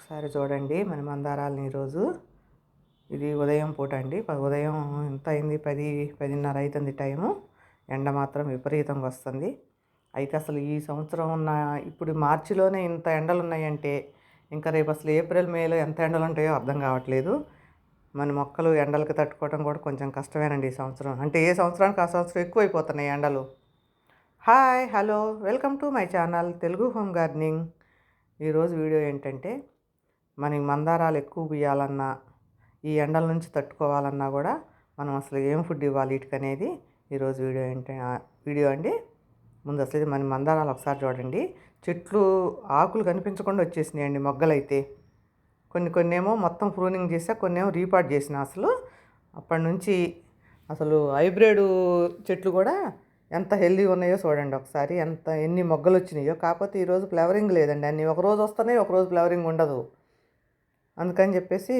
ఒకసారి చూడండి మన మందారాలని ఈరోజు. ఇది ఉదయం పూట అండి. ఉదయం ఎంత అయింది, 10-10:30 అవుతుంది టైము. ఎండ మాత్రం విపరీతంగా వస్తుంది. అయితే అసలు ఈ సంవత్సరం ఇప్పుడు మార్చిలోనే ఇంత ఎండలు ఉన్నాయంటే ఇంకా రేపు అసలు ఏప్రిల్ మేలో ఎంత ఎండలు ఉంటాయో అర్థం కావట్లేదు. మన మొక్కలు ఎండలకు తట్టుకోవడం కూడా కొంచెం కష్టమేనండి ఈ సంవత్సరం. అంటే ఏ సంవత్సరానికి ఆ సంవత్సరం ఎక్కువైపోతున్నాయి ఎండలు. Hi, hello, welcome to my channel Telugu home gardening. ఈరోజు వీడియో ఏంటంటే, మనకి మందారాలు ఎక్కువ పూయాలన్నా, ఈ ఎండల నుంచి తట్టుకోవాలన్నా కూడా మనం అసలు ఏం ఫుడ్ ఇవ్వాలి వీటికనేది ఈరోజు వీడియో అండి. ముందు అసలు మన మందారాలు ఒకసారి చూడండి. చెట్లు ఆకులు కనిపించకుండా వచ్చేసినాయండి మొగ్గలైతే. కొన్ని ఏమో మొత్తం ప్రూనింగ్ చేసా, కొన్ని ఏమో రీపాట్ చేసిన. అసలు అప్పటి నుంచి అసలు హైబ్రిడ్ చెట్లు కూడా ఎంత హెల్దీ ఉన్నాయో చూడండి ఒకసారి, ఎన్ని మొగ్గలు వచ్చినాయో. కాకపోతే ఈరోజు ఫ్లవరింగ్ లేదండి. అన్నీ ఒకరోజు వస్తున్నాయి, ఒకరోజు ఫ్లవరింగ్ ఉండదు. అందుకని చెప్పేసి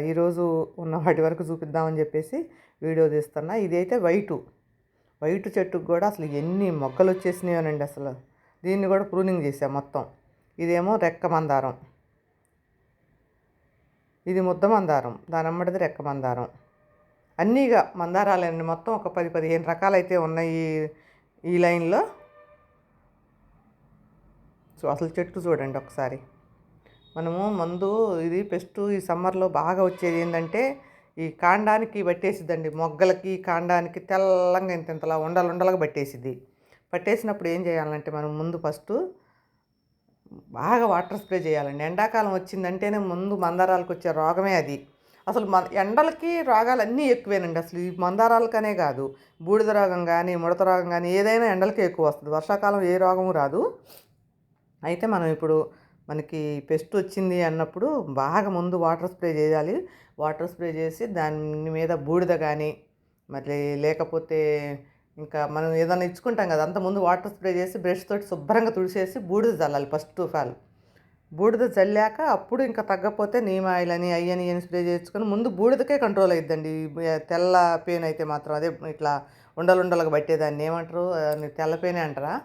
ఈరోజు ఉన్న వాటి వరకు చూపిద్దామని చెప్పేసి వీడియో తీస్తున్నా. ఇది అయితే వైట్ చెట్టుకు కూడా అసలు ఎన్ని మొగ్గలు వచ్చేసినాయోనండి. అసలు దీన్ని కూడా ప్రూనింగ్ చేసాం మొత్తం. ఇదేమో రెక్క మందారం, ఇది ముద్ద మందారం, దాని అమ్మడిది రెక్క మందారం. అన్నీగా మందారాలండి. మొత్తం ఒక 10-15 రకాలైతే ఉన్నాయి ఈ లైన్లో. సో అసలు చెట్టు చూడండి ఒకసారి. మనము మందు ఇది పెస్ట్ ఈ సమ్మర్లో బాగా వచ్చేది ఏంటంటే, ఈ కాండానికి పట్టేసిద్దండి. మొగ్గలకి కాండానికి తెల్లంగా ఇంతలా ఉండలుగా పట్టేసినప్పుడు ఏం చేయాలంటే, మనం ముందు ఫస్ట్ బాగా వాటర్ స్ప్రే చేయాలండి. ఎండాకాలం వచ్చిందంటేనే ముందు మందారాలకు వచ్చే రోగమే అది. అసలు ఎండలకి రోగాలు అన్నీ ఎక్కువేనండి. అసలు ఈ మందారాలకనే కాదు, బూడిద రోగం కానీ, ముడత రోగం కానీ ఏదైనా ఎండలకే ఎక్కువ వస్తుంది. వర్షాకాలం ఏ రోగము రాదు. అయితే మనం ఇప్పుడు మనకి పెస్ట్ వచ్చింది అన్నప్పుడు బాగా ముందు వాటర్ స్ప్రే చేయాలి. వాటర్ స్ప్రే చేసి దాని మీద బూడిద కానీ, మరి లేకపోతే ఇంకా మనం ఏదైనా ఇచ్చుకుంటాం కదా, అంత ముందు వాటర్ స్ప్రే చేసి బ్రష్ తోటి శుభ్రంగా తుడిచేసి బూడిద చల్లాలి ఫస్ట్ ఆఫ్ ఆల్. బూడిద చల్లాక అప్పుడు ఇంకా తగ్గకపోతే నీమ్ ఆయిల్ అని అయ్యని స్ప్రే చేసుకొని ముందు బూడిదకే కంట్రోల్ అయిద్దండి. తెల్ల పెయిన్ అయితే మాత్రం, అదే ఇట్లా ఉండలుగా పట్టేదాన్ని ఏమంటారు, తెల్ల పెయినే అంటారా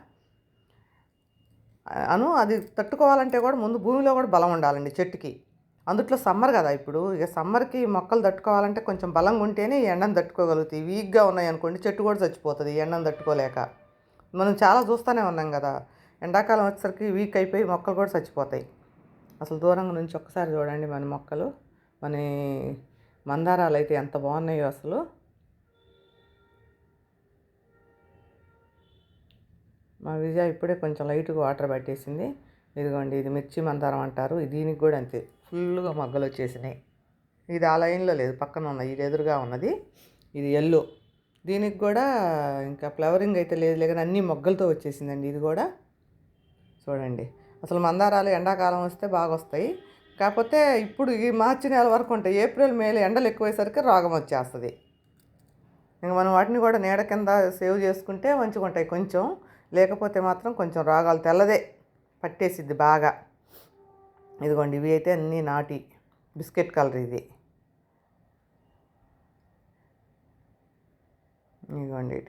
అది తట్టుకోవాలంటే కూడా ముందు భూమిలో కూడా బలం ఉండాలండి చెట్టుకి. అందుట్లో సమ్మర్ కదా ఇప్పుడు, ఇక సమ్మర్కి మొక్కలు తట్టుకోవాలంటే కొంచెం బలంగా ఉంటేనే ఈ ఎండను తట్టుకోగలుగుతాయి. వీక్గా ఉన్నాయి అనుకోండి, చెట్టు కూడా చచ్చిపోతుంది ఈ ఎండను తట్టుకోలేక. మనం చాలా చూస్తూనే ఉన్నాం కదా, ఎండాకాలం వచ్చేసరికి వీక్ అయిపోయి మొక్కలు కూడా చచ్చిపోతాయి. అసలు దూరంగా నుంచి ఒక్కసారి చూడండి మన మొక్కలు, మన మందారాలు అయితే ఎంత బాగున్నాయో అసలు. మా విజయ ఇప్పుడే కొంచెం లైట్గా వాటర్ పట్టేసింది. ఇదిగోండి, ఇది మిర్చి మందారం అంటారు. దీనికి కూడా అంతే ఫుల్గా మొగ్గలు వచ్చేసినాయి. ఇది ఆ లైన్లో లేదు, పక్కన ఉన్నది, ఇది ఎదురుగా ఉన్నది, ఇది ఎల్లో. దీనికి కూడా ఇంకా ఫ్లవరింగ్ అయితే లేదు కానీ అన్నీ మొగ్గలతో వచ్చేసిందండి. ఇది కూడా చూడండి. అసలు మందారాలు ఎండాకాలం వస్తే బాగా వస్తాయి. కాకపోతే ఇప్పుడు ఈ మార్చి నెల వరకు ఉంటాయి. ఏప్రిల్ మేలో ఎండలు ఎక్కువయ్యేసరికి రోగం వచ్చేస్తుంది. ఇంకా మనం వాటిని కూడా నీడ కింద సేవ్ చేసుకుంటే మంచిగా ఉంటాయి కొంచెం. లేకపోతే మాత్రం కొంచెం రోగాలు తెల్లదే పట్టేసిద్ది బాగా. ఇదిగోండి, ఇవి అయితే అన్నీ నాటి బిస్కెట్ కలర్. ఇదిగోండి,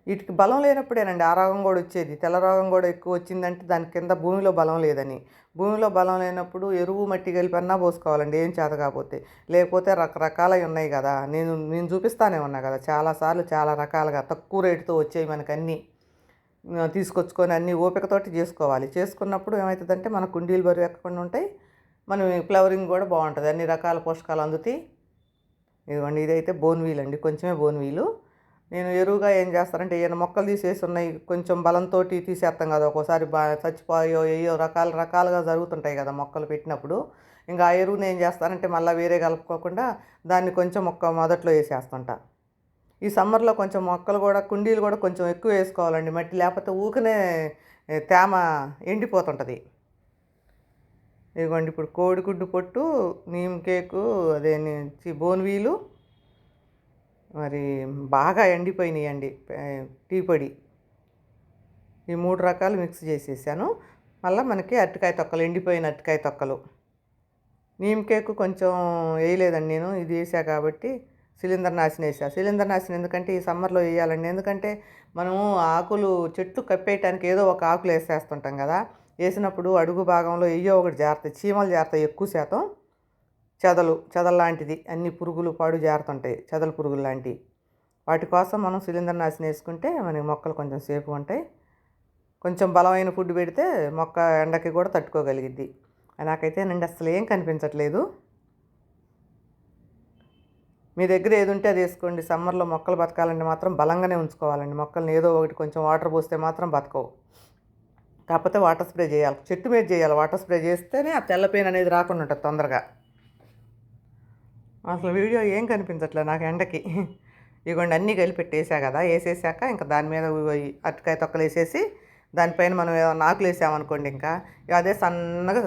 వీటికి బలం లేనప్పుడేనండి ఆ రోగం కూడా వచ్చేది. తెల్ల రోగం కూడా ఎక్కువ వచ్చిందంటే దాని కింద భూమిలో బలం లేదని. భూమిలో బలం లేనప్పుడు ఎరువు మట్టి కలిపన్నా పోసుకోవాలండి, ఏం చేత కాకపోతే. లేకపోతే రకరకాలవి ఉన్నాయి కదా, నేను చూపిస్తానే ఉన్నా కదా చాలాసార్లు, చాలా రకాలుగా తక్కువ రేటుతో వచ్చాయి మనకు అన్నీ. తీసుకొచ్చుకొని అన్నీ ఓపికతోటి చేసుకోవాలి. చేసుకున్నప్పుడు ఏమవుతుందంటే మన కుండీలు బరువు ఎక్కకుండా ఉంటాయి, మనం ఫ్లవరింగ్ కూడా బాగుంటుంది, అన్ని రకాల పోషకాలు అందుతాయి. ఇదిగోండి, ఇదైతే బోన్వీల్ అండి, కొంచెమే బోన్వీలు. నేను ఎరువుగా ఏం చేస్తానంటే, ఏమైనా మొక్కలు తీసేసి ఉన్నాయి కొంచెం బలంతో తీసేస్తాం కదా, ఒక్కోసారి చచ్చిపోయో ఏయో రకాలుగా జరుగుతుంటాయి కదా మొక్కలు పెట్టినప్పుడు. ఇంకా ఆ ఎరువుని ఏం చేస్తానంటే మళ్ళీ వేరే కలుపుకోకుండా దాన్ని కొంచెం మొదట్లో వేసేస్తుంటా. ఈ సమ్మర్లో కొంచెం మొక్కలు కూడా, కుండీలు కూడా కొంచెం ఎక్కువ వేసుకోవాలండి మట్టి, లేకపోతే ఊకనే తేమ ఎండిపోతుంటుంది. ఇదిగోండి, ఇప్పుడు కోడిగుడ్డు పొట్టు, నీమ్ కేకు, అదే బోన్వీలు, మరి బాగా ఎండిపోయినాయండి టీ పొడి, ఈ 3 రకాలు మిక్స్ చేసేసాను. మళ్ళీ మనకి అరటికాయ తొక్కలు, ఎండిపోయిన అరటికాయ తొక్కలు. నీమ్ కేకు కొంచెం వేయలేదండి నేను, ఇది వేసా కాబట్టి శిలీంద్ర నాశనం వేసా. శిలీంద్ర నాశనం ఎందుకంటే ఈ సమ్మర్లో వేయాలండి, ఎందుకంటే మనము ఆకులు చెట్లు కప్పేయటానికి ఏదో ఒక ఆకులు వేసేస్తుంటాం కదా, వేసినప్పుడు అడుగు భాగంలో ఎయ్యో ఒకటి జారుతాయి, చీమలు జారుతాయి ఎక్కువ శాతం, చెదలు లాంటిది అన్ని పురుగులు పాడు జారుతుంటాయి, చెదల పురుగులు లాంటివి. వాటి కోసం మనం శిలీంద్రనాశిని వేసుకుంటే మనకి మొక్కలు కొంచెం సేఫ్గా ఉంటాయి. కొంచెం బలమైన ఫుడ్ పెడితే మొక్క ఎండకి కూడా తట్టుకోగలిగిద్ది. నాకైతే నుండి అసలు ఏం కనిపించట్లేదు. మీ దగ్గర ఏది ఉంటే అది వేసుకోండి. సమ్మర్లో మొక్కలు బతకాలంటే మాత్రం బలంగానే ఉంచుకోవాలండి. మొక్కల్ని ఏదో ఒకటి కొంచెం వాటర్ పోస్తే మాత్రం బతకవు. కాకపోతే వాటర్ స్ప్రే చేయాలి, చెట్టు మీద చేయాలి. వాటర్ స్ప్రే చేస్తేనే ఆ తెల్ల పెయిన్ అనేది రాకుండా ఉంటుంది తొందరగా. అసలు వీడియో ఏం కనిపించట్లేదు నాకు ఎండకి. ఇదిగోండి అన్నీ కలిపి పెట్టేసా కదా, వేసేసాక ఇంకా దాని మీద అరటికాయ తొక్కలు వేసేసి దానిపైన మనం ఏదైనా ఆకులు వేసామనుకోండి, ఇంకా అదే సన్నగా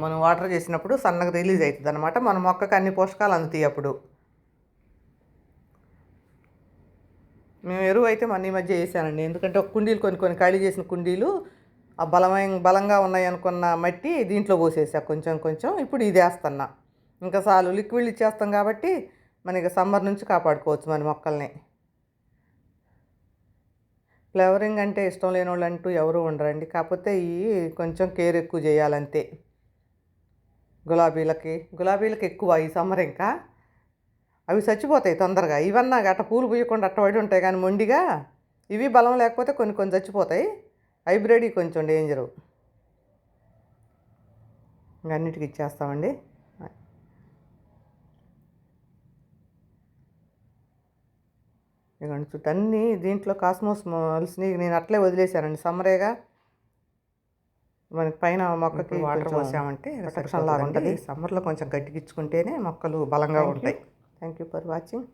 మనం వాటర్ చేసినప్పుడు సన్నగా రిలీజ్ అవుతుంది అనమాట. మన మొక్కకి అన్ని పోషకాలు అందుతాయి అప్పుడు. మేము ఎరువు అయితే మన ఈ మధ్య వేసానండి, ఎందుకంటే ఒక కుండీలు కొన్ని ఖాళీ చేసిన కుండీలు ఆ బలంగా ఉన్నాయి అనుకున్న మట్టి దీంట్లో పోసేసా కొంచెం కొంచెం. ఇప్పుడు ఇది వేస్తున్నా. ఇంకా చాలు, లిక్విడ్ ఇచ్చేస్తాం కాబట్టి మనకి సమ్మర్ నుంచి కాపాడుకోవచ్చు మన మొక్కల్ని. ఫ్లవరింగ్ అంటే ఇష్టం లేని వాళ్ళు అంటూ ఎవరు ఉండరండి. కాకపోతే ఇవి కొంచెం కేర్ ఎక్కువ చేయాలంతే. గులాబీలకి ఎక్కువ ఈ సమ్మర్. ఇంకా అవి చచ్చిపోతాయి తొందరగా. ఇవన్నా గట్ట పూలు పూయకుండా అట్టబడి ఉంటాయి, కానీ మొండిగా ఇవి బలం లేకపోతే కొన్ని చచ్చిపోతాయి. హైబ్రిడ్ కొంచెం డేంజరు. ఇంకా అన్నిటికీ ఇచ్చేస్తామండి. ఇదిగోండి చుట్టూ అన్నీ దీంట్లో కాస్మోస్ మల్స్ని నేను అట్లే వదిలేశానండి. సమ్మరేగా మనకి పైన మొక్కకి వాటర్ పోసామంటే ప్రొటెక్షన్ లాగా ఉంటుంది. సమ్మర్లో కొంచెం గట్టిగిచ్చుకుంటేనే మొక్కలు బలంగా ఉంటాయి. Thank you for watching.